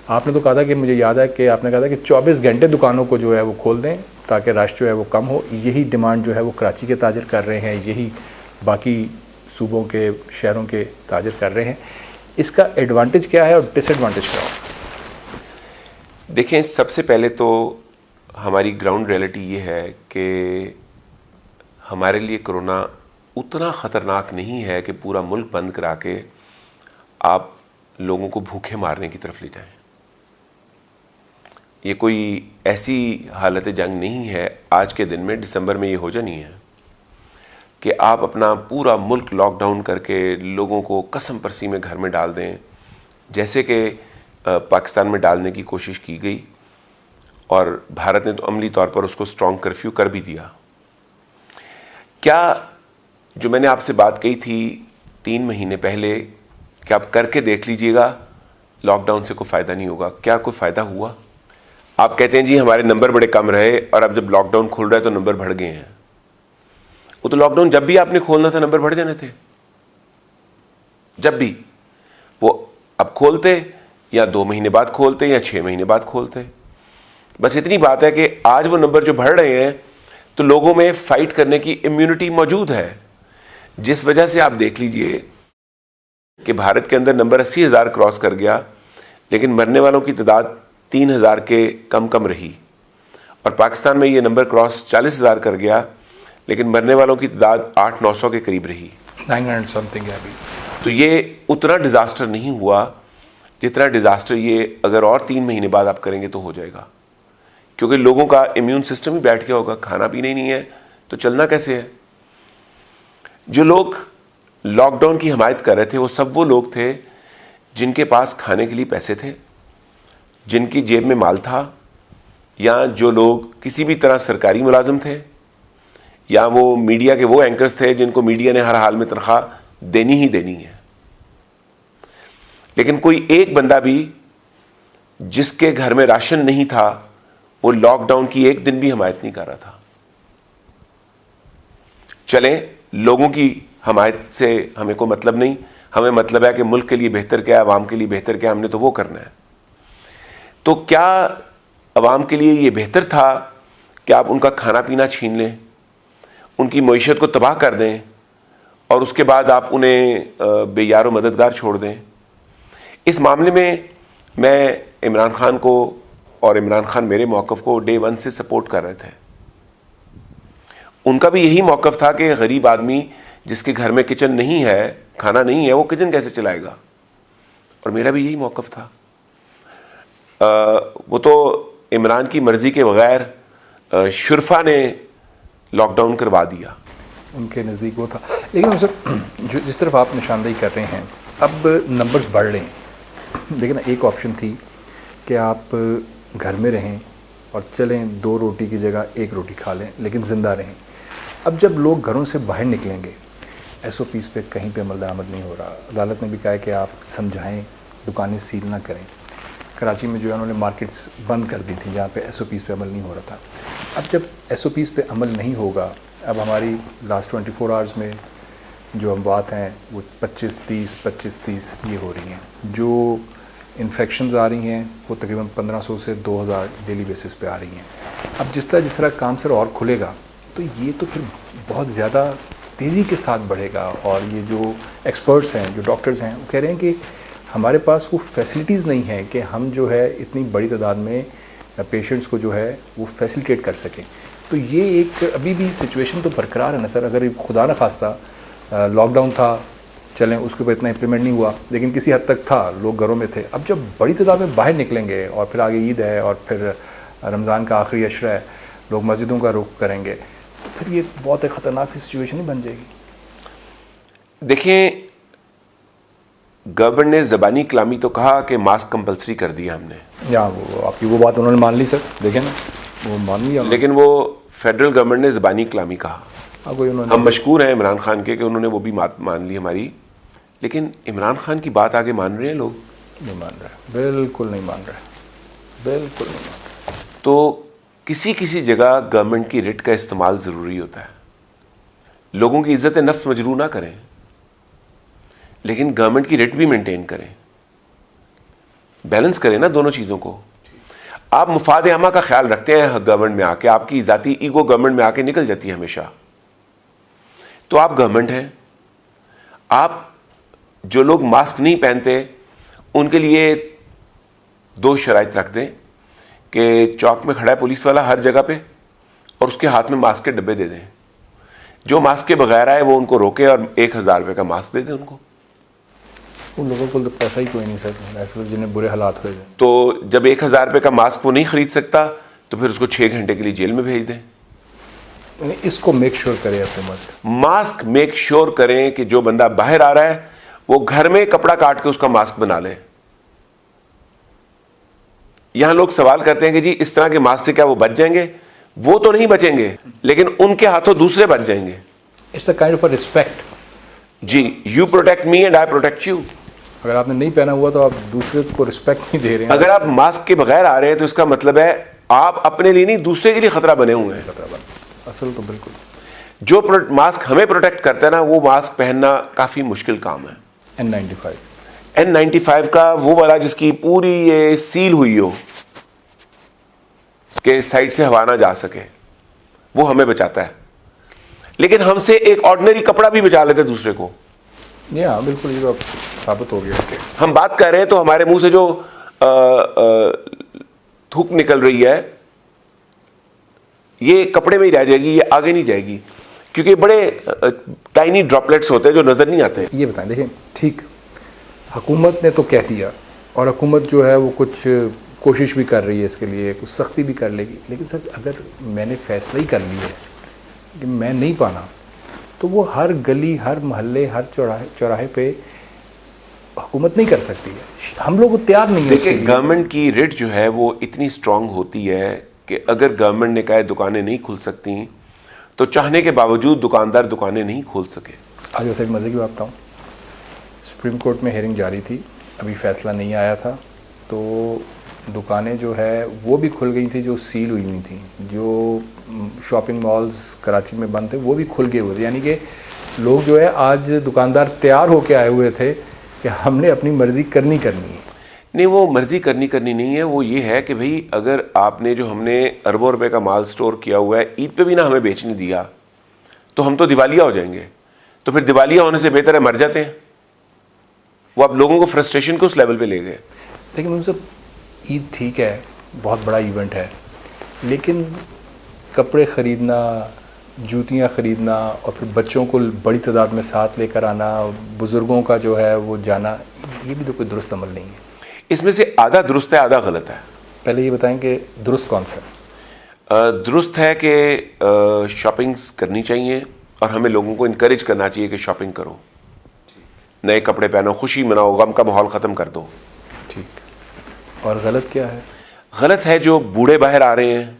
आपने तो कहा था कि मुझे याद है कि आपने कहा था कि 24 घंटे दुकानों को जो है वो खोल दें ताकि रश जो है वो कम हो। यही डिमांड जो है वो कराची के ताजर कर रहे हैं, यही बाकी सूबों के शहरों के ताजर कर रहे हैं। इसका एडवांटेज क्या है और डिसएडवांटेज क्या होगा? देखें, सबसे पहले तो हमारी ग्राउंड रियलिटी ये है कि हमारे लिए कोरोना उतना ख़तरनाक नहीं है कि पूरा मुल्क बंद करा के आप लोगों को भूखे मारने की तरफ ले जाएं। ये कोई ऐसी हालत जंग नहीं है आज के दिन में, दिसंबर में ये हो जानी है कि आप अपना पूरा मुल्क लॉकडाउन करके लोगों को कसम परसी में घर में डाल दें, जैसे कि पाकिस्तान में डालने की कोशिश की गई और भारत ने तो अमली तौर पर उसको स्ट्रॉन्ग कर्फ्यू कर भी दिया। क्या जो मैंने आपसे बात कही थी 3 महीने पहले कि आप करके देख लीजिएगा, लॉकडाउन से कोई फ़ायदा नहीं होगा, क्या कोई फ़ायदा हुआ? आप कहते हैं जी हमारे नंबर बड़े कम रहे और अब जब लॉकडाउन खुल रहा है तो नंबर बढ़ गए हैं। वो तो लॉकडाउन जब भी आपने खोलना था नंबर बढ़ जाने थे, जब भी। वो अब खोलते या 2 महीने बाद खोलते या 6 महीने बाद खोलते, बस इतनी बात है कि आज वो नंबर जो बढ़ रहे हैं तो लोगों में फाइट करने की इम्यूनिटी मौजूद है, जिस वजह से आप देख लीजिए कि भारत के अंदर नंबर 80,000 क्रॉस कर गया, लेकिन मरने वालों की तादाद 3,000 के कम रही। और पाकिस्तान में ये नंबर क्रॉस 40,000 कर गया, लेकिन मरने वालों की तादाद 800-900 के करीब रही, 900 समथिंग है अभी। तो ये उतना डिज़ास्टर नहीं हुआ जितना डिज़ास्टर ये अगर और 3 महीने बाद आप करेंगे तो हो जाएगा, क्योंकि लोगों का इम्यून सिस्टम ही बैठ गया होगा, खाना पीना ही नहीं है तो चलना कैसे है। जो लोग लॉकडाउन की हिमायत कर रहे थे वो सब वो लोग थे जिनके पास खाने के लिए पैसे थे, जिनकी जेब में माल था, या जो लोग किसी भी तरह सरकारी मुलाजिम थे, या वो मीडिया के वो एंकर्स थे जिनको मीडिया ने हर हाल में तनख्वाह देनी ही देनी है। लेकिन कोई एक बंदा भी जिसके घर में राशन नहीं था वो लॉकडाउन की एक दिन भी हिमायत नहीं कर रहा था। चलें, लोगों की हिमायत से हमें कोई मतलब नहीं, हमें मतलब है कि मुल्क के लिए बेहतर क्या है, आवाम के लिए बेहतर क्या है, हमने तो वो करना है। तो क्या आवाम के लिए ये बेहतर था कि आप उनका खाना पीना छीन लें, उनकी मईशत को तबाह कर दें और उसके बाद आप उन्हें बेयारो मददगार छोड़ दें? इस मामले में मैं इमरान खान को और इमरान खान मेरे मौक़िफ़ को डे 1 से सपोर्ट कर रहे थे। उनका भी यही मौक़िफ़ था कि गरीब आदमी जिसके घर में किचन नहीं है, खाना नहीं है, वो किचन कैसे चलाएगा, और मेरा भी यही मौक़िफ़ था। वो तो इमरान की मर्ज़ी के बग़ैर शुरफा ने लॉकडाउन करवा दिया, उनके नज़दीक वो था। लेकिन सर, जो जिस तरफ आप निशानदेही कर रहे हैं, अब नंबर्स बढ़ रहे हैं, लेकिन एक ऑप्शन थी कि आप घर में रहें और चलें 2 रोटी की जगह 1 रोटी खा लें लेकिन ज़िंदा रहें। अब जब लोग घरों से बाहर निकलेंगे, SOPs पे कहीं पे अमल दरामद नहीं हो रहा। अदालत ने भी कहा है कि आप समझाएं, दुकानें सील ना करें। कराची में जो है उन्होंने मार्केट्स बंद कर दी थी जहाँ पे SOPs पे अमल नहीं हो रहा था। अब जब SOPs पे अमल नहीं होगा, अब हमारी लास्ट 24 आवर्स में जो हम बात हैं वो 25-30 ये हो रही हैं। जो इन्फेक्शंस आ रही हैं वो तकरीबन 1500 से 2000 डेली बेसिस पे आ रही हैं। अब जिस तरह काम सर और खुलेगा तो ये तो फिर बहुत ज़्यादा तेज़ी के साथ बढ़ेगा। और ये जो एक्सपर्ट्स हैं, जो डॉक्टर्स हैं, वो कह रहे हैं कि हमारे पास वो फैसिलिटीज़ नहीं है कि हम जो है इतनी बड़ी तादाद में पेशेंट्स को जो है वो फैसिलिटेट कर सकें। तो ये एक अभी भी सिचुएशन तो बरकरार है ना सर। अगर खुदा न खास्ता लॉकडाउन था, चलें उसके ऊपर इतना इम्प्लीमेंट नहीं हुआ, लेकिन किसी हद तक था, लोग घरों में थे। अब जब बड़ी तादाद में बाहर निकलेंगे और फिर आगे ईद है और फिर रमज़ान का आखिरी अशरा है, लोग मस्जिदों का रुख करेंगे, तो फिर ये बहुत एक ख़तरनाक सी सिचुएशन ही बन जाएगी। देखिए, गवर्नमेंट ने ज़बानी कलामी तो कहा कि मास्क कंपलसरी कर दिया हमने, या वो आपकी वो बात उन्होंने मान ली सर, देखें ना, वो मान लिया। लेकिन वो फेडरल गवर्नमेंट ने ज़बानी कलामी कहा। हम मशकूर हैं इमरान खान के कि उन्होंने वो भी बात मान ली हमारी, लेकिन इमरान खान की बात आगे मान रहे हैं लोग? नहीं मान रहे, बिल्कुल नहीं मान रहे, बिल्कुल नहीं मान रहे। तो किसी किसी जगह गवर्नमेंट की रिट का इस्तेमाल ज़रूरी होता है। लोगों की इज्जत नफ्स मजरू ना करें, लेकिन गवर्नमेंट की रिट भी मेंटेन करें। बैलेंस करें ना दोनों चीज़ों को। आप मुफाद आमा का ख्याल रखते हैं गवर्नमेंट में आके, आपकी ज़ाती ईगो गवर्नमेंट में आके निकल जाती है हमेशा। तो आप गवर्नमेंट हैं, आप जो लोग मास्क नहीं पहनते उनके लिए 2 शराइत रख दें कि चौक में खड़ा है पुलिस वाला हर जगह पे और उसके हाथ में मास्क के डब्बे दे दें। जो मास्क के बगैर आए वो उनको रोके और 1000 रुपये का मास्क दे दें उनको। उन लोगों को तो पैसा ही कोई नहीं सर, ऐसे जिन्हें बुरे हालात हुए। तो जब 1000 रुपये का मास्क वो नहीं खरीद सकता तो फिर उसको 6 घंटे के लिए जेल में भेज दें। इसको मेक श्योर करें हुकूमत, मास्क मेक श्योर करें कि जो बंदा बाहर आ रहा है वो घर में कपड़ा काट के उसका मास्क बना ले। यहां लोग सवाल करते हैं कि जी इस तरह के मास्क से क्या वो बच जाएंगे? वो तो नहीं बचेंगे, लेकिन उनके हाथों दूसरे बच जाएंगे। It's a kind of respect. जी, you protect me and I protect you. अगर आपने नहीं पहना हुआ तो आप दूसरे को रिस्पेक्ट नहीं दे रहे हैं। अगर आप मास्क के बगैर आ रहे हैं तो इसका मतलब है आप अपने लिए नहीं दूसरे के लिए खतरा बने हुए हैं। असल तो बिल्कुल, जो मास्क हमें प्रोटेक्ट करता है ना, वो मास्क पहनना काफी मुश्किल काम है। N95 का वो वाला जिसकी पूरी ये सील हुई हो कि साइड से हवा ना जा सके, वो हमें बचाता है। लेकिन हमसे एक ऑर्डिनरी कपड़ा भी बचा लेते दूसरे को। हाँ बिल्कुल, ये तो साबित हो गया कि हम बात कर रहे हैं तो हमारे मुंह से जो थूक निकल रही है ये कपड़े में ही रह जाएगी, ये आगे नहीं जाएगी, क्योंकि बड़े टाइनी ड्रॉपलेट्स होते हैं जो नजर नहीं आते। ये बताएं, देखिए ठीक, हुकूमत ने तो कह दिया और हुकूमत जो है वो कुछ कोशिश भी कर रही है इसके लिए, कुछ सख्ती भी कर लेगी, लेकिन सर अगर मैंने फैसला ही कर लिया है कि मैं नहीं पाना, तो वो हर गली, हर मोहल्ले, हर चौराहे पे हुकूमत नहीं कर सकती है। हम लोग तैयार नहीं है। देखिए, गवर्नमेंट की रिट जो है वो इतनी स्ट्रांग होती है कि अगर गवर्नमेंट ने कहा दुकानें नहीं खुल सकती तो चाहने के बावजूद दुकानदार दुकानें नहीं खोल सके। आज वैसे मज़े की बात बताऊँ, सुप्रीम कोर्ट में हियरिंग जारी थी, अभी फैसला नहीं आया था, तो दुकानें जो है वो भी खुल गई थी जो सील हुई हुई थी। जो शॉपिंग मॉल्स कराची में बंद थे वो भी खुल गए हुए थे। यानी कि लोग जो है आज दुकानदार तैयार होके आए हुए थे कि हमने अपनी मर्ज़ी करनी है। नहीं, वो मर्ज़ी करनी नहीं है, वो ये है कि भाई अगर आपने जो हमने अरबों रुपए का माल स्टोर किया हुआ है ईद पे भी ना हमें बेचने दिया तो हम तो दिवालिया हो जाएंगे। तो फिर दिवालिया होने से बेहतर है मर जाते हैं। वो आप लोगों को फ्रस्ट्रेशन को उस लेवल पे ले गए। लेकिन उनसे ईद ठीक है, बहुत बड़ा इवेंट है, लेकिन कपड़े ख़रीदना, जूतियाँ ख़रीदना और फिर बच्चों को बड़ी तादाद में साथ लेकर आना, बुज़ुर्गों का जो है वो जाना, ये भी तो कोई दुरुस्त अमल नहीं है। इसमें से आधा दुरुस्त है, आधा गलत है। पहले ये बताएं कि दुरुस्त कौन सा है? दुरुस्त है कि शॉपिंग्स करनी चाहिए और हमें लोगों को इनकरेज करना चाहिए कि शॉपिंग करो, नए कपड़े पहनो, खुशी मनाओ, गम का माहौल ख़त्म कर दो। ठीक। और गलत क्या है? गलत है जो बूढ़े बाहर आ रहे हैं।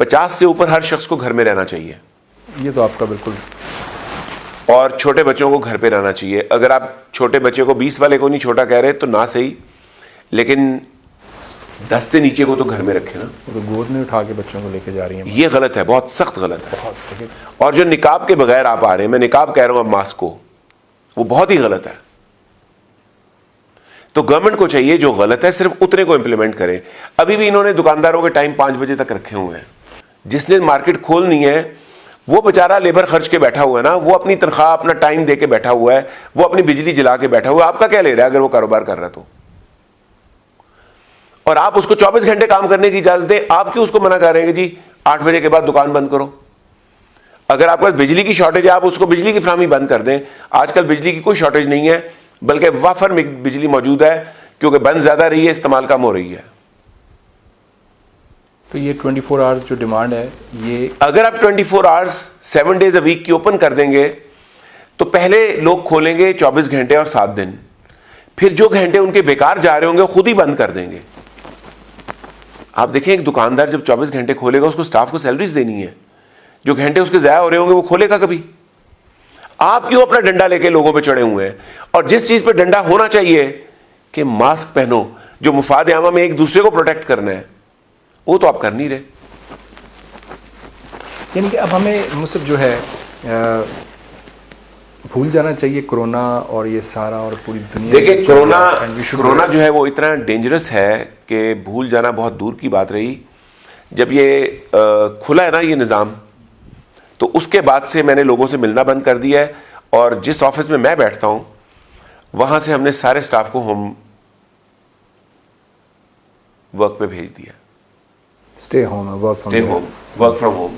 50 से ऊपर हर शख्स को घर में रहना चाहिए। ये तो आपका बिल्कुल। और छोटे बच्चों को घर पे रहना चाहिए। अगर आप छोटे बच्चे को 20 वाले को नहीं छोटा कह रहे तो ना सही, लेकिन 10 से नीचे को तो घर में रखें ना। तो गोद में उठा के बच्चों को लेके जा रही हैं, ये गलत है, बहुत सख्त गलत है। बहुत। और जो निकाब के बगैर आप आ रहे हैं, मैं निकाब कह रहा हूं अब मास्क को, वो बहुत ही गलत है। तो गवर्नमेंट को चाहिए जो गलत है सिर्फ उतने को इंप्लीमेंट करे। अभी भी इन्होंने दुकानदारों के टाइम 5 बजे तक रखे हुए हैं। जिसने मार्केट खोलनी है वो बेचारा लेबर खर्च के बैठा हुआ है ना, वो अपनी तनख्वाह, अपना टाइम दे के बैठा हुआ है, वो अपनी बिजली जला के बैठा हुआ है। आपका क्या ले रहा है अगर वो कारोबार कर रहा है तो? और आप उसको 24 घंटे काम करने की इजाजत दें, आप क्यों उसको मना कर रहे हैं कि जी 8 बजे के बाद दुकान बंद करो? अगर आपके पास बिजली की शॉर्टेज है आप उसको बिजली की फराहमी बंद कर दें। आजकल बिजली की कोई शॉर्टेज नहीं है, बल्कि वाफर में बिजली मौजूद है, क्योंकि बंद ज्यादा रही है, इस्तेमाल कम हो रही है। तो ये 24 आवर्स जो डिमांड है, ये अगर आप 24 आवर्स 7 डेज अ वीक की ओपन कर देंगे तो पहले लोग खोलेंगे 24 घंटे और 7 दिन, फिर जो घंटे उनके बेकार जा रहे होंगे खुद ही बंद कर देंगे। आप देखें, एक दुकानदार जब 24 घंटे खोलेगा उसको स्टाफ को सैलरीज देनी है, जो घंटे उसके ज़ाया हो रहे होंगे वो खोलेगा कभी? आप क्यों अपना डंडा लेके लोगों पे चढ़े हुए हैं? और जिस चीज पे डंडा होना चाहिए कि मास्क पहनो, जो मुफाद आमा में एक दूसरे को प्रोटेक्ट करना है, वो तो आप कर नहीं रहे। यानी कि अब हमें मुझसे जो है भूल जाना चाहिए कोरोना और ये सारा और पूरी दुनिया? देखिए, में चल रहा है, and we should कोरोना जो है वो इतना डेंजरस है कि भूल जाना बहुत दूर की बात रही। जब ये खुला है ना ये निज़ाम, तो उसके बाद से मैंने लोगों से मिलना बंद कर दिया है, और जिस ऑफिस में मैं बैठता हूं वहां से हमने सारे स्टाफ को होम वर्क पे भेज दिया। Stay home, work stay home, work from home.